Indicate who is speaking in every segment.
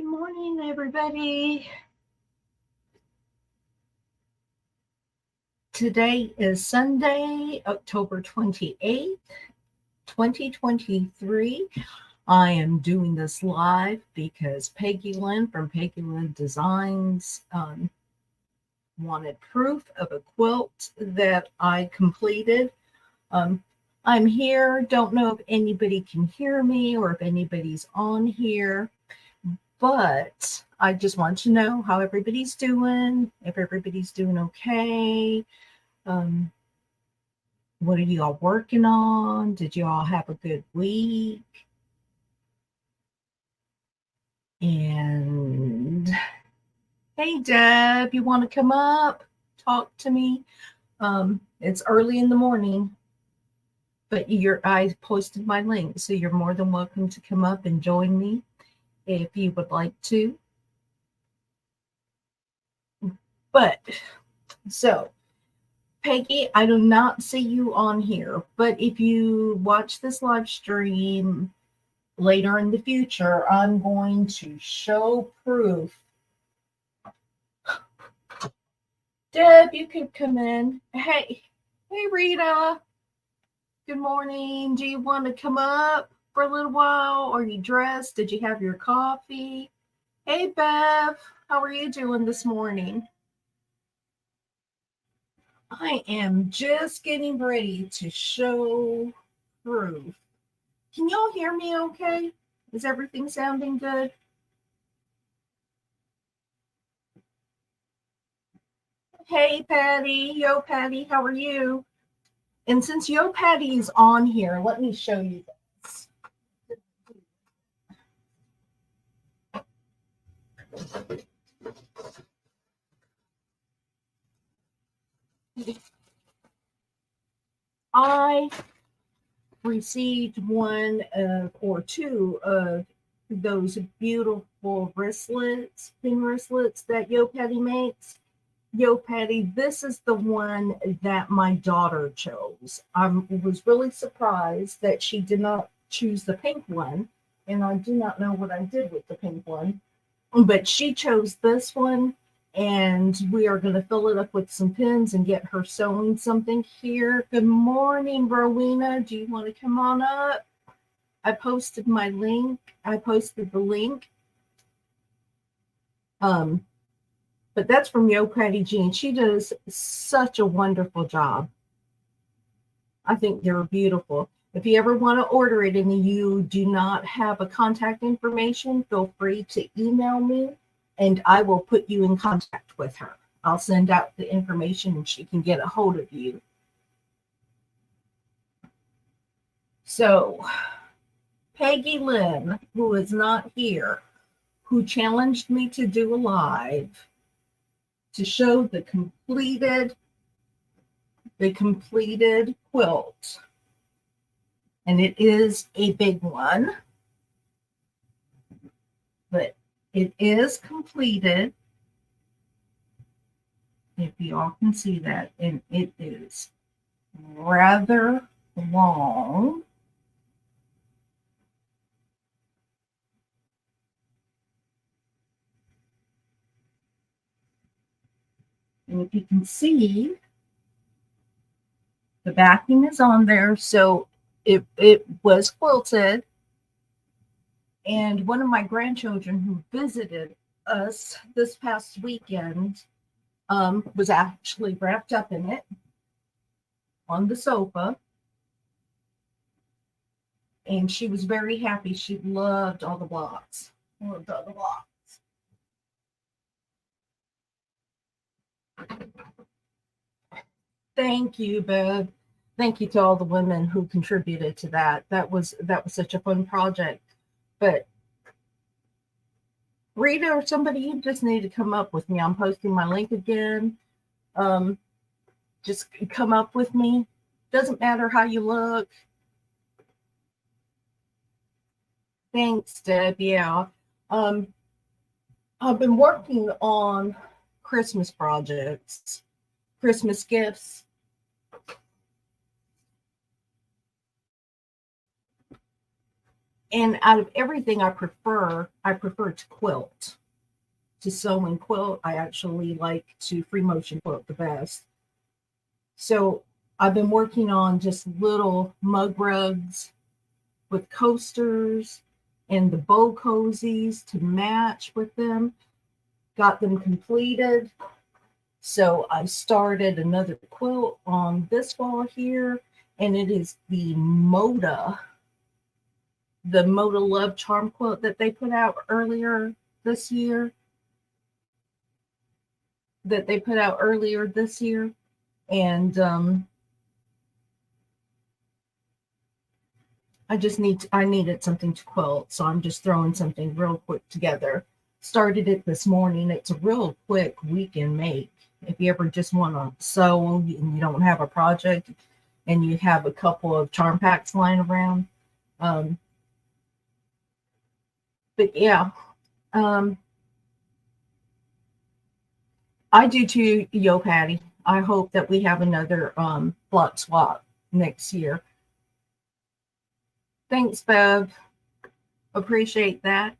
Speaker 1: morning, everybody. Today is Sunday, October 28th, 2023. I am doing this live because Peggy Lynn from Peggy Lynn Designs wanted proof of a quilt that I completed. I'm here. Don't know if anybody can hear me or if anybody's on here. But I just want to know how everybody's doing, if everybody's doing okay. What are you all working on? Did you all have a good week? And hey, Deb, you want to come up? Talk to me. It's early in the morning, but I posted my link, so you're more than welcome to come up and join me if you would like to. But so, Peggy, I do not see you on here, but if you watch this live stream later in the future, I'm going to show proof. Deb, you could come in. Hey, Rita. Good morning. Do you want to come up for a little while? Are you dressed? Did you have your coffee? Hey, Bev. How are you doing this morning? I am just getting ready to show proof. Can y'all hear me okay? Is everything sounding good? Hey, Patty. Yo, Patty, how are you? And since Yo Patty is on here, let me show you this. I received one or two of those beautiful wristlets, pin wristlets that Yo Patty makes. Yo Patty, this is the one that my daughter chose. I was really surprised that she did not choose the pink one, and I do not know what I did with the pink one, but she chose this one. And we are going to fill it up with some pins and get her sewing something here. Good morning, Rowena. Do you want to come on up? I posted my link. I posted the link. But that's from Yo Patty Jean. She does such a wonderful job. I think they're beautiful. If you ever want to order it and you do not have a contact information, feel free to email me, and I will put you in contact with her. I'll send out the information and she can get a hold of you. So, Peggy Lynn, who is not here, who challenged me to do a live to show the completed quilt. And it is a big one, but it is completed, if you all can see that, and it is rather long. And if you can see, the backing is on there, so it was quilted. And one of my grandchildren who visited us this past weekend was actually wrapped up in it on the sofa. And she was very happy. She loved all the blocks. Loved all the blocks. Thank you, Bev. Thank you to all the women who contributed to that. That was such a fun project. But Rita or somebody, you just need to come up with me. I'm posting my link again. Just come up with me. Doesn't matter how you look. Thanks, Deb. Yeah. I've been working on Christmas projects, Christmas gifts. And out of everything I prefer to quilt, to sew and quilt. I actually like to free motion quilt the best. So I've been working on just little mug rugs with coasters and the bow cozies to match with them. Got them completed. So I started another quilt on this wall here, and it is the Moda Love Charm quilt that they put out earlier this year. And I needed something to quilt, so I'm just throwing something real quick together. Started it this morning. It's a real quick weekend make. If you ever just want to sew and you don't have a project and you have a couple of charm packs lying around. But yeah, I do too, Yo Patty. I hope that we have another block swap next year. Thanks, Bev. Appreciate that.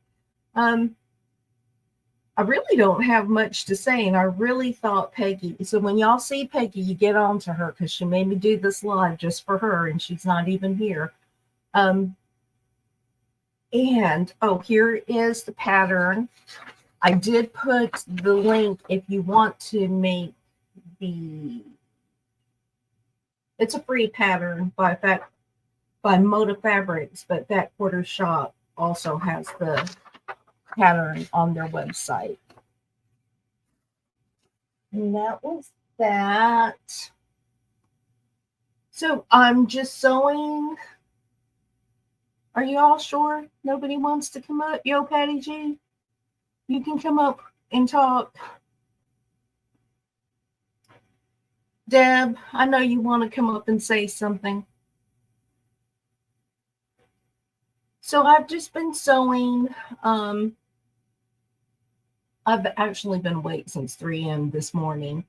Speaker 1: I really don't have much to say, and I really thought Peggy. So when y'all see Peggy, you get on to her because she made me do this live just for her, and she's not even here. And oh, here is the pattern. I did put the link if you want to make it's a free pattern by Moda Fabrics, but that quarter shop also has the pattern on their website. And that was that. So I'm just sewing. Are you all sure nobody wants to come up? Yo, Patty G, you can come up and talk. Deb, I know you want to come up and say something. So I've just been sewing. I've actually been awake since 3 a.m. this morning,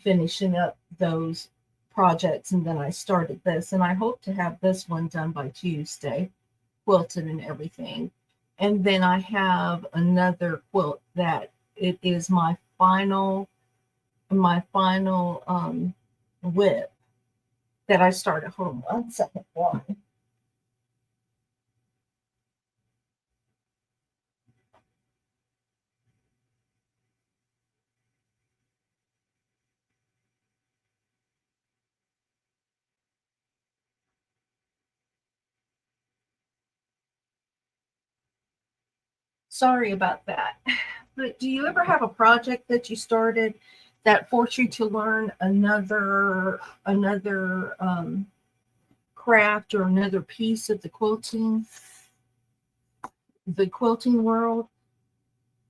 Speaker 1: finishing up those projects, and then I started this, and I hope to have this one done by Tuesday, quilted and everything. And then I have another quilt that it is my final whip that I started. Hold on 1 second. One. Sorry about that. But do you ever have a project that you started that forced you to learn another craft or another piece of the quilting world?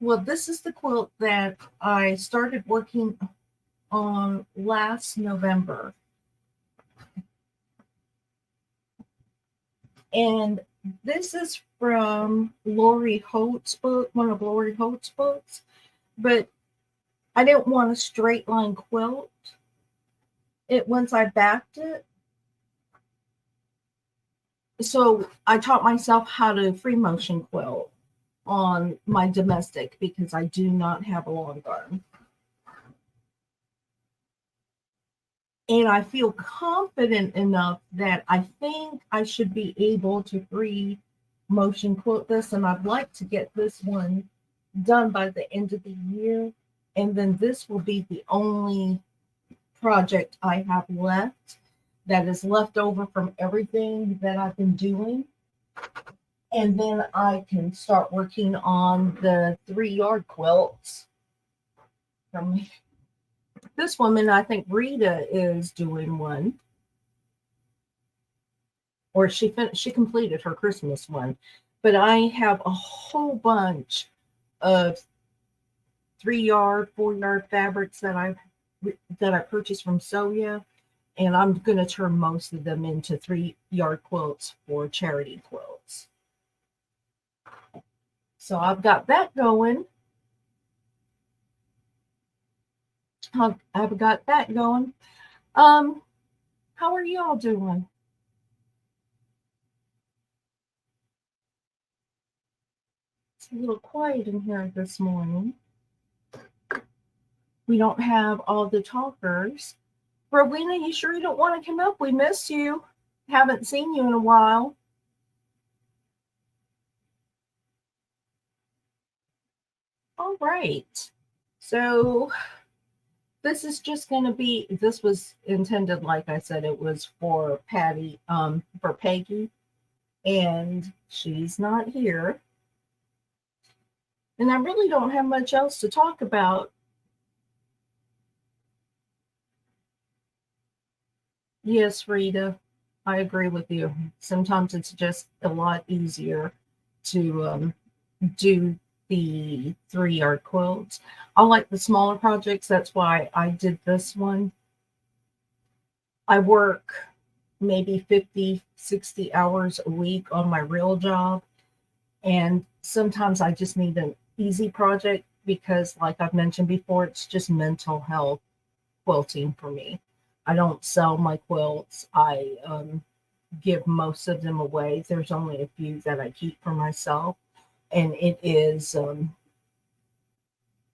Speaker 1: Well, this is the quilt that I started working on last November. And this is from Lori Holt's book, one of Lori Holt's books, but I didn't want a straight line quilt. Once I backed it, so I taught myself how to free motion quilt on my domestic because I do not have a long arm. And I feel confident enough that I think I should be able to free motion quilt this, and I'd like to get this one done by the end of the year. And then this will be the only project I have left that is left over from everything that I've been doing. And then I can start working on the 3-yard quilts from this woman. I think Rita is doing one, or she completed her Christmas one. But I have a whole bunch of 3-yard, 4-yard fabrics that I purchased from Soya, and I'm going to turn most of them into 3-yard quilts for charity quilts. So I've got that going. I've got that going. How are you all doing? It's a little quiet in here this morning. We don't have all the talkers. Rowena, you sure you don't want to come up? We missed you. Haven't seen you in a while. All right. So this is just going to be, this was intended, like I said, it was for Patty, for Peggy, and she's not here. And I really don't have much else to talk about. Yes, Rita, I agree with you. Sometimes it's just a lot easier to do the 3-yard quilts. I like the smaller projects. That's why I did this one. I work maybe 50, 60 hours a week on my real job. And sometimes I just need an easy project because, like I've mentioned before, it's just mental health quilting for me. I don't sell my quilts. I give most of them away. There's only a few that I keep for myself. And it is,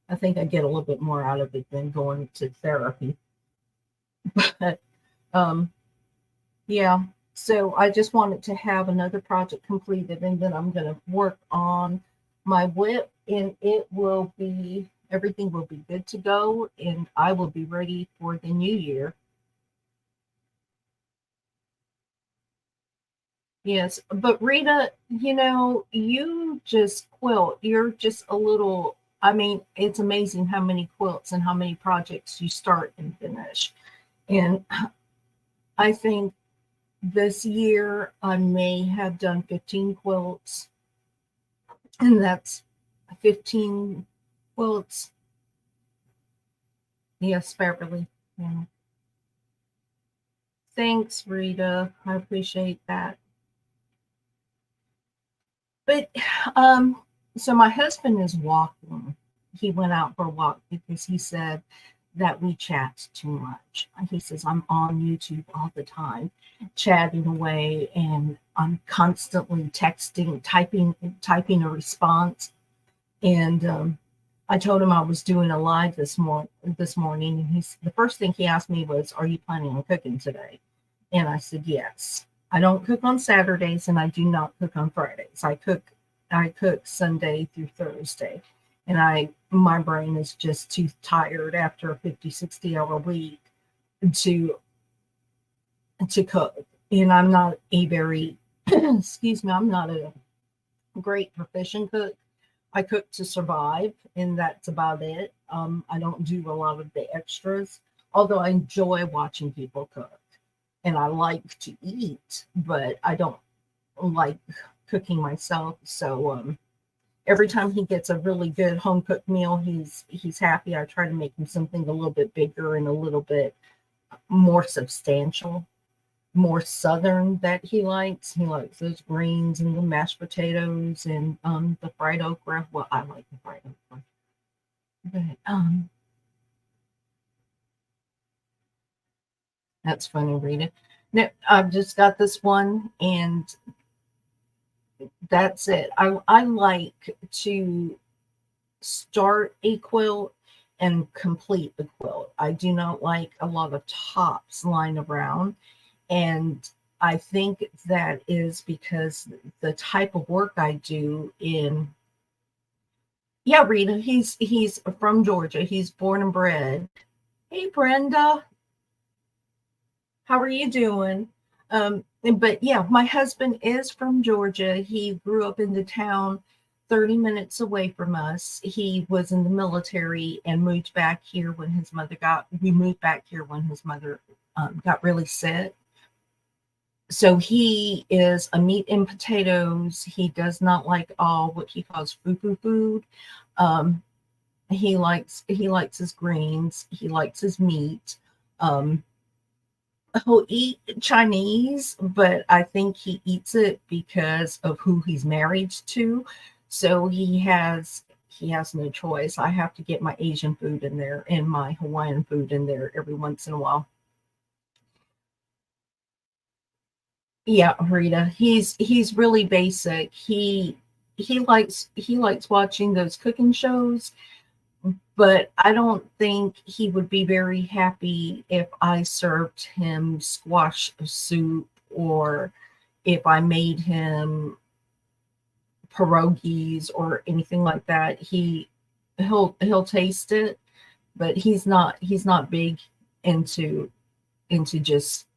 Speaker 1: I think I get a little bit more out of it than going to therapy. But yeah, so I just wanted to have another project completed, and then I'm going to work on my whip, and it will be, everything will be good to go, and I will be ready for the new year. Yes, but Rita, you just quilt. You're just a little, I mean, it's amazing how many quilts and how many projects you start and finish. And I think this year I may have done 15 quilts, and that's 15 quilts. Yes, Beverly. Yeah. Thanks, Rita. I appreciate that. But so my husband is walking. He went out for a walk because he said that we chat too much. He says I'm on YouTube all the time, chatting away, and I'm constantly texting, typing a response. And I told him I was doing a live this morning, and the first thing he asked me was, "Are you planning on cooking today?" And I said, "Yes." I don't cook on Saturdays, and I do not cook on Fridays. I cook Sunday through Thursday. And my brain is just too tired after a 50, 60-hour week to cook. And I'm not a very excuse me, I'm not a great proficient cook. I cook to survive, and that's about it. I don't do a lot of the extras, although I enjoy watching people cook, and I like to eat, but I don't like cooking myself. So every time he gets a really good home cooked meal, he's happy. I try to make him something a little bit bigger and a little bit more substantial, more southern that he likes. He likes those greens and the mashed potatoes and the fried okra. Well, I like the fried okra. But that's funny, Rita. No, I've just got this one, and that's it. I like to start a quilt and complete the quilt. I do not like a lot of tops lying around. And I think that is because the type of work I do in, yeah, Rita, he's from Georgia. He's born and bred. Hey, Brenda, how are you doing? But yeah, my husband is from Georgia. He grew up in the town 30 minutes away from us. He was in the military and moved back here when we moved back here when his mother got really sick. So he is a meat and potatoes. He does not like all what he calls food. Um, he likes his greens. He likes his meat. Um, he'll eat Chinese, but I think he eats it because of who he's married to. So he has no choice. I have to get my Asian food in there and my Hawaiian food in there every once in a while. Yeah, Rita. He's really basic. He he likes watching those cooking shows, but I don't think he would be very happy if I served him squash soup, or if I made him pierogies or anything like that. He'll taste it, but he's not big into just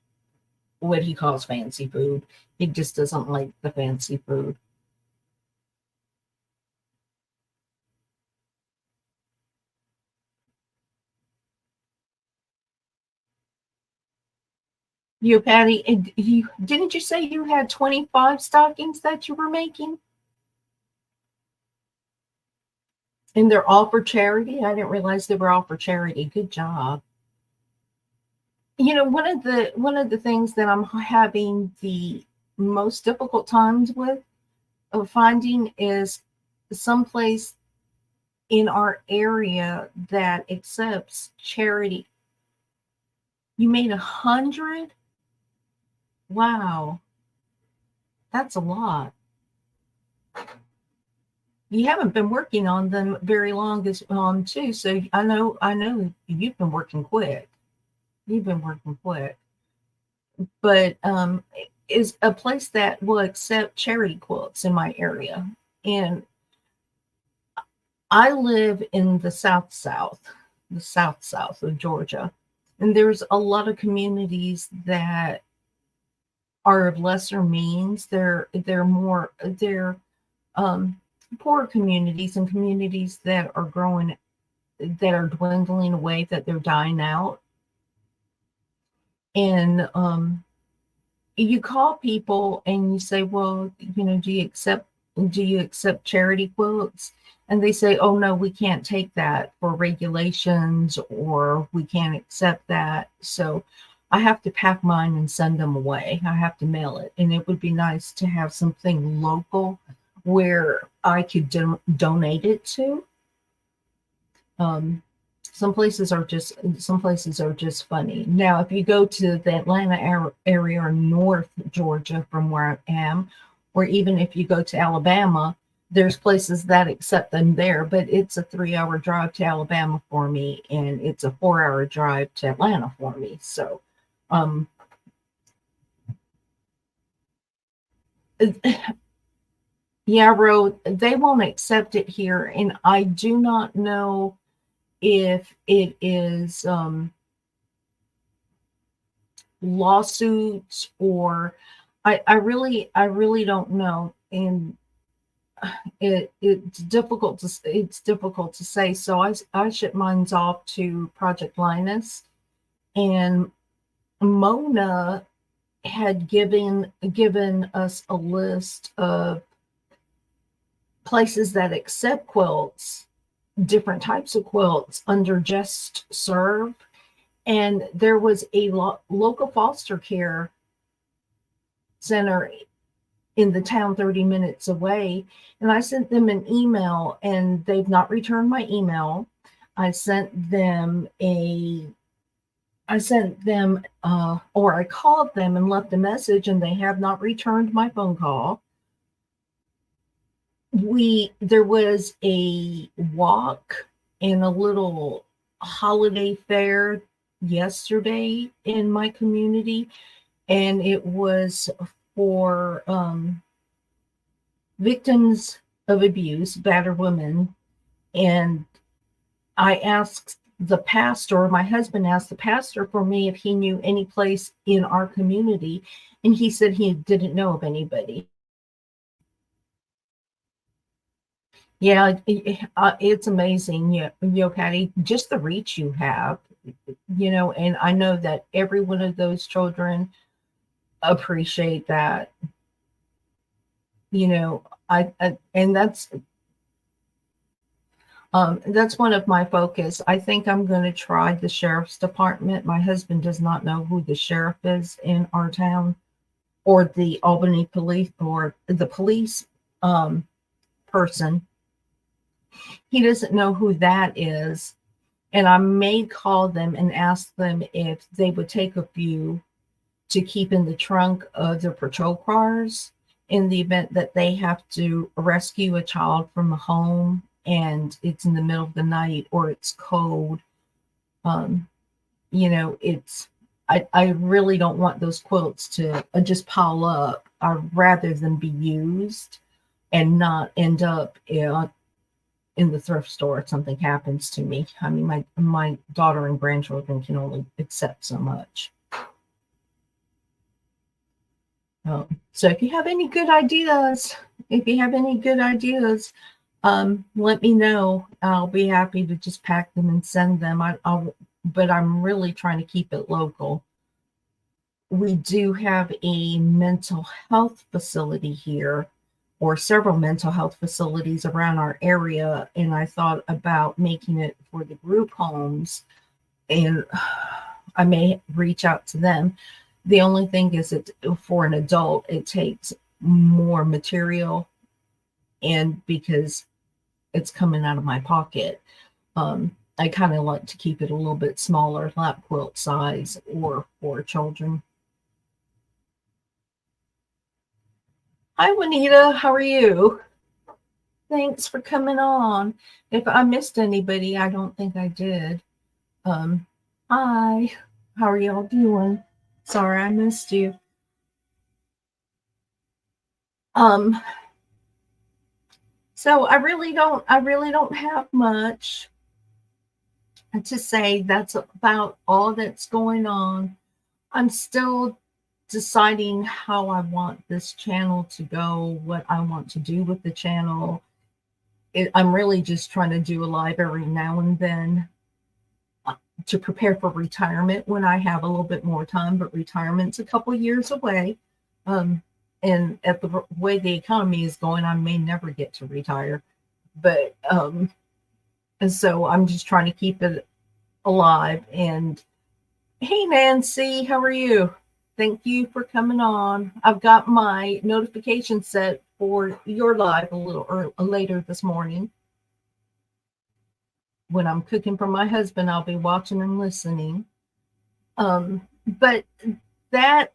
Speaker 1: what he calls fancy food. He just doesn't like the fancy food. You, Patty, and you didn't you say you had 25 stockings that you were making? And they're all for charity? I didn't realize they were all for charity. Good job. One of the things that I'm having the most difficult times with of finding is someplace in our area that accepts charity. You made 100? Wow, that's a lot. You haven't been working on them very long as too, so I know you've been working quick. You've been working quick. But is a place that will accept charity quilts in my area. And I live in the south of Georgia. And there's a lot of communities that are of lesser means. They're um, poor communities, and communities that are dwindling away, that they're dying out. And you call people and you say, well, do you accept charity quotes? And they say, oh no, we can't take that for regulations, or we can't accept that. So I have to pack mine and send them away. I have to mail it. And it would be nice to have something local where I could donate it to. Um, some places are just funny. Now, if you go to the Atlanta area or North Georgia from where I am, or even if you go to Alabama, there's places that accept them there, but it's a 3-hour drive to Alabama for me, and it's a 4-hour drive to Atlanta for me. So, um, yeah, Ro, they won't accept it here, and I do not know if it is lawsuits, or I really don't know. And it's difficult to say. So I ship mines off to Project Linus, and Mona had given us a list of places that accept quilts, different types of quilts under Just Serve. And there was a local foster care center in the town 30 minutes away. And I sent them an email, and they've not returned my email. I sent them or I called them and left a message, and they have not returned my phone call. There was a walk and a little holiday fair yesterday in my community, and it was for victims of abuse, battered women. And I asked the pastor, my husband asked the pastor for me if he knew any place in our community, and he said he didn't know of anybody. Yeah, it's amazing, Patty, just the reach you have, and I know that every one of those children appreciate that. You know, and that's one of my focus. I think I'm going to try the sheriff's department. My husband does not know who the sheriff is in our town, or the Albany police, or the police person. He doesn't know who that is. And I may call them and ask them if they would take a few to keep in the trunk of their patrol cars, in the event that they have to rescue a child from a home and it's in the middle of the night or it's cold. um, it's I really don't want those quilts to just pile up. I'd rather them be used and not end up in the thrift store if something happens to me. I mean, my daughter and grandchildren can only accept so much. So if you have any good ideas, let me know. I'll be happy to just pack them and send them. But I'm really trying to keep it local. We do have a mental health facility here, or several mental health facilities around our area, and I thought about making it for the group homes, and I may reach out to them. The only thing is that for an adult, it takes more material, and because it's coming out of my pocket, I kind of like to keep it a little bit smaller, lap quilt size, or for children. Hi, Juanita. How are you? Thanks for coming on. If I missed anybody, I don't think I did. Um, Hi. How are y'all doing? Sorry I missed you. Um, so I really don't have much to say. That's about all that's going on. I'm still deciding how I want this channel to go, what I want to do with the channel. I'm really just trying to do a live every now and then to prepare for retirement when I have a little bit more time, but retirement's a couple years away. And at the way the economy is going, I may never get to retire. But and so I'm just trying to keep it alive. And hey, Nancy, how are you? Thank you for coming on. I've got my notification set for your live a little later this morning. When I'm cooking for my husband, I'll be watching and listening. But that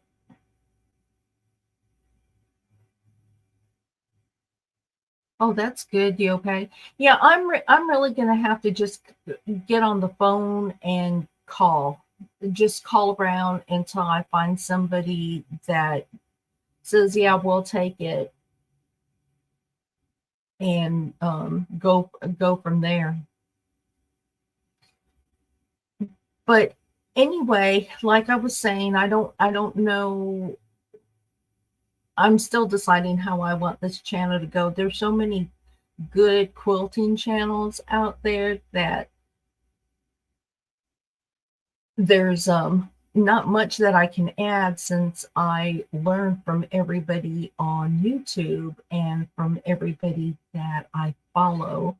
Speaker 1: oh, that's good, Yope. Yeah, I'm really gonna have to just get on the phone and just call around until I find somebody that says, "Yeah, we'll take it," and go from there. But anyway, like I was saying, I don't know. I'm still deciding how I want this channel to go. There's so many good quilting channels out there that there's not much that I can add, since I learned from everybody on YouTube and from everybody that I follow.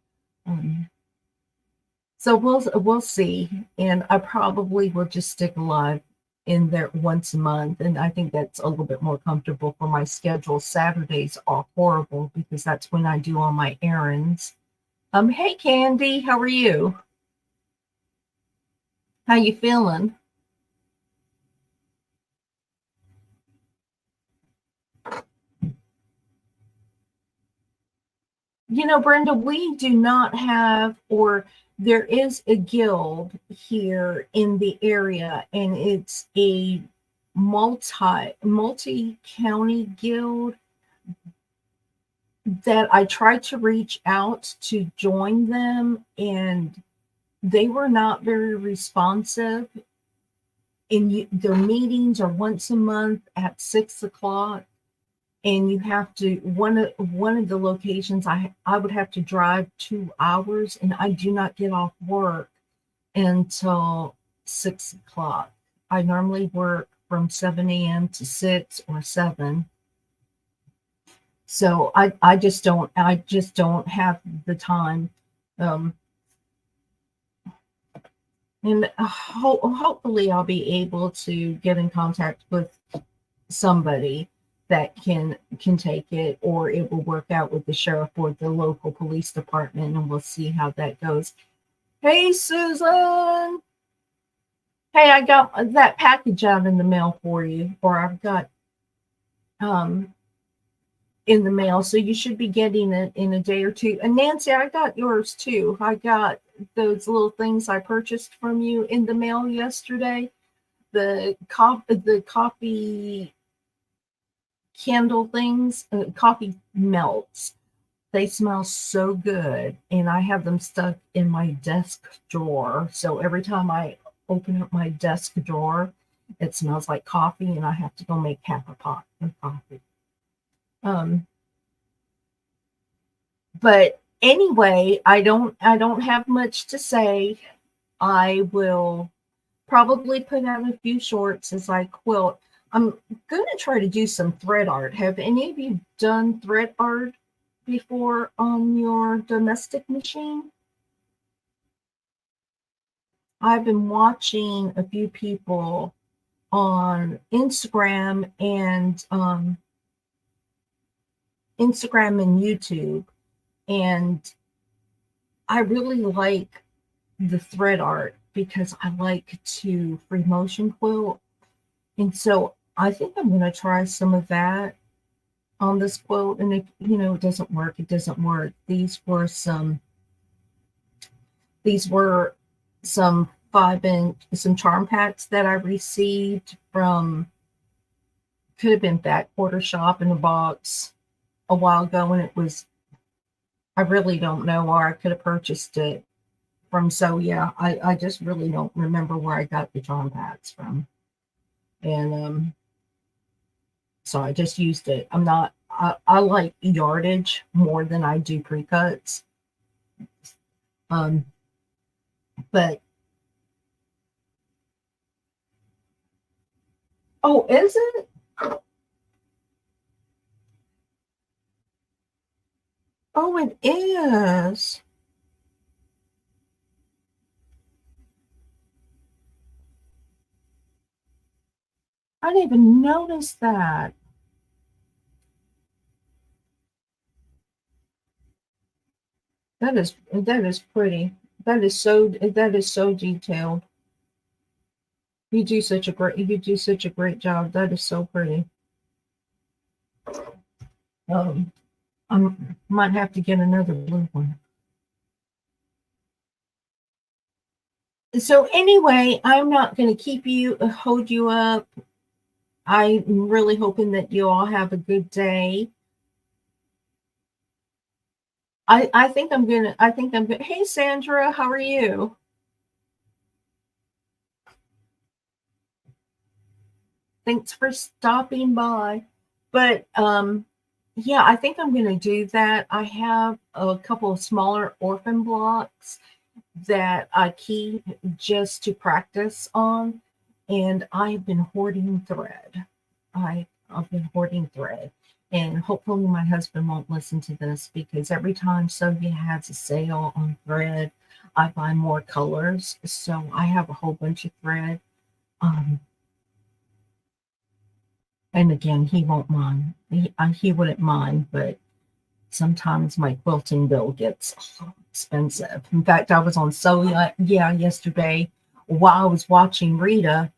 Speaker 1: So we'll see, and I probably will just stick alive in there once a month, and I think that's a little bit more comfortable for my schedule. Saturdays are horrible because that's when I do all my errands. Hey Candy, how are you? How you feeling? Brenda, we do not have, or there is a guild here in the area, and it's a multi county guild that I tried to reach out to join them, and they were not very responsive. In their meetings are once a month at 6 o'clock, and you have to one of the locations I would have to drive 2 hours, and I do not get off work until 6 o'clock. I normally work from 7 a.m. to 6 or 7. So I just don't have the time. And hopefully I'll be able to get in contact with somebody that can take it, or it will work out with the sheriff or the local police department, and we'll see how that goes. Hey, Susan. Hey, I got that package out in the mail for you, or I've got in the mail. So you should be getting it in a day or two. And Nancy, I got yours too. I got those little things I purchased from you in the mail yesterday. The coffee candle things, coffee melts. They smell so good, and I have them stuck in my desk drawer. So every time I open up my desk drawer, it smells like coffee, and I have to go make half a pot of coffee. Um, but anyway, I don't have much to say. I will probably put out a few shorts as I quilt. I'm going to try to do some thread art. Have any of you done thread art before on your domestic machine? I've been watching a few people on Instagram and YouTube, and I really like the thread art because I like to free motion quilt. And so I think I'm going to try some of that on this quilt. And if, it doesn't work, it doesn't work. These were some 5-inch, some charm packs that I received from, could have been Back Quarter Shop in a box a while ago. And I really don't know where I could have purchased it from. So yeah, I just really don't remember where I got the charm packs from. And so I just used it. I like yardage more than I do pre-cuts. Um, but oh, is it? Oh, it is. I didn't even notice that. That is pretty. That is so detailed. You do such a great job. That is so pretty. Um, I might have to get another blue one. So anyway, I'm not going to keep you hold you up. I'm really hoping that you all have a good day. I think I'm gonna. Hey Sandra, how are you? Thanks for stopping by. But yeah, I think I'm gonna do that. I have a couple of smaller orphan blocks that I keep just to practice on, and I've been hoarding thread. I've been hoarding thread, and hopefully my husband won't listen to this because every time Sylvia has a sale on thread, I buy more colors. So I have a whole bunch of thread. Um, and again, he won't mind. He wouldn't mind, but sometimes my quilting bill gets expensive. In fact, I was on Sylvia, yeah, yesterday while I was watching Rita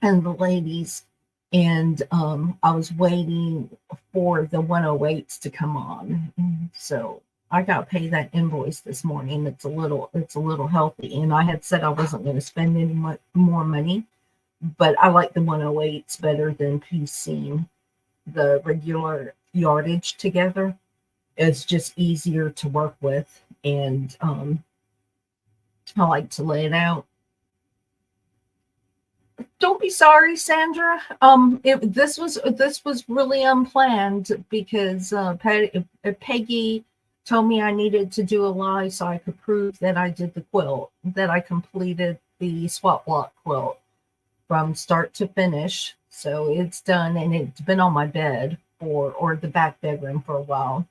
Speaker 1: and the ladies, and I was waiting for the 108s to come on. And so I got to pay that invoice this morning. It's a little healthy, and I had said I wasn't going to spend any more money, but I like the 108s better than piecing the regular yardage together. It's just easier to work with, and I like to lay it out. Don't be sorry, Sandra. This was really unplanned because Peggy told me I needed to do a live so I could prove that I did the quilt, that I completed the swap block quilt from start to finish. So it's done, and it's been on my bed or the back bedroom for a while.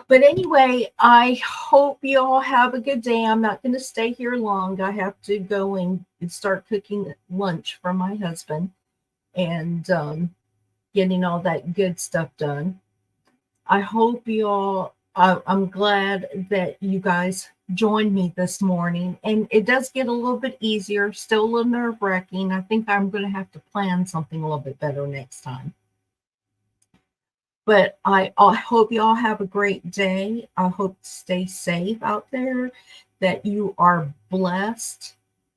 Speaker 1: But anyway, I hope you all have a good day. I'm not going to stay here long. I have to go and start cooking lunch for my husband and getting all that good stuff done. I hope you all, I'm glad that you guys joined me this morning. And it does get a little bit easier, still a little nerve wracking. I think I'm going to have to plan something a little bit better next time. But I hope y'all have a great day. I hope to stay safe out there, that you are blessed,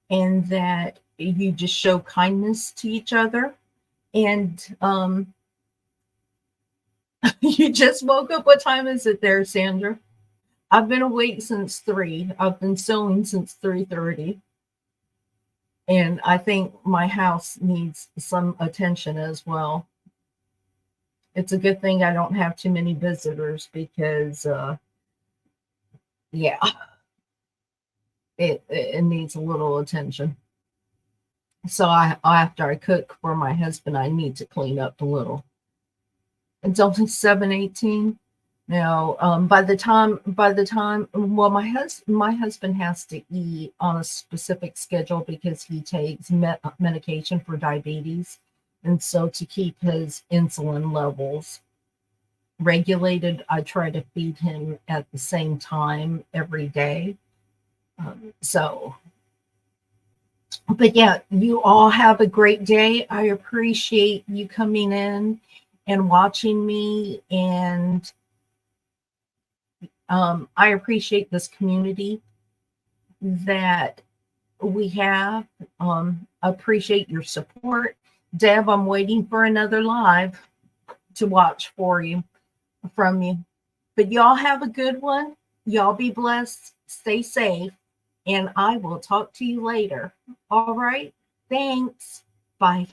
Speaker 1: and that you just show kindness to each other. And you just woke up. What time is it there, Sandra? I've been awake since 3. I've been sewing since 3:30. And I think my house needs some attention as well. It's a good thing I don't have too many visitors because yeah, it needs a little attention. So after I cook for my husband, I need to clean up a little. It's only 7:18. Now, by the time, well, my husband has to eat on a specific schedule because he takes medication for diabetes, and so to keep his insulin levels regulated, I try to feed him at the same time every day. So, but yeah, you all have a great day. I appreciate you coming in and watching me, and I appreciate this community that we have. Appreciate your support. Deb, I'm waiting for another live to watch for you from you. But y'all have a good one. Y'all be blessed. Stay safe. And I will talk to you later. All right. Thanks. Bye.